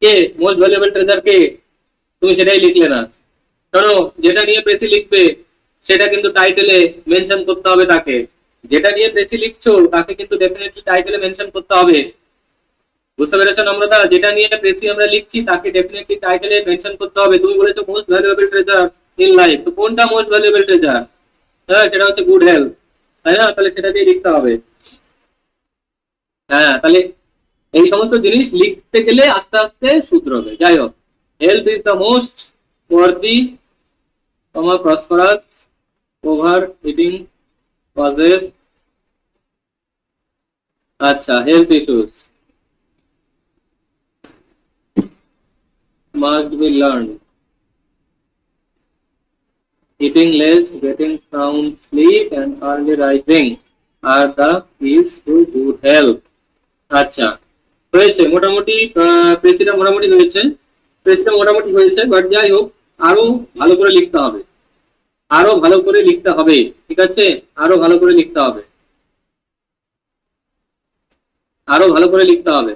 কে most valuable treasure কে, তুমি সেটাই লিখলে না। ধরো যেটা নিয়ে প্রেসি লিখবে সেটা কিন্তু টাইটেলে মেনশন করতে হবে তাকে, যেটা নিয়ে প্রেসি লিখছো তাকে কিন্তু ডেফিনেটলি টাইটেলে মেনশন করতে হবে। বুঝতে পেরেছো নম্রতা? যেটা নিয়ে প্রেসি আমরা লিখছি তাকে ডেফিনেটলি টাইটেলে মেনশন করতে হবে। তুমি বলেছো most valuable treasure in life, তো কোনটা মোস্ট ভ্যালুয়েবল ট্রেজার? হ্যাঁ, সেটা হচ্ছে গুড হেলথ, তাই না? তাহলে সেটা দিয়ে লিখতে হবে। হ্যাঁ, তাহলে এই সমস্ত জিনিস লিখতে গেলে আস্তে আস্তে শুধরবে। যাই হোক, health is the most worthy prosperous over eating causes. আচ্ছা, health issues must be learn. Eating less, getting sound sleep, and early rising are the keys to good health. আচ্ছা, হয়েছে মোটামুটি। প্রেসিটা মোটামুটি হয়েছে, প্রেসিটা মোটামুটি হয়েছে, বাট যাই হোক, আরো ভালো করে লিখতে হবে, আরো ভালো করে লিখতে হবে। ঠিক আছে, আরো ভালো করে লিখতে হবে, আরো ভালো করে লিখতে হবে।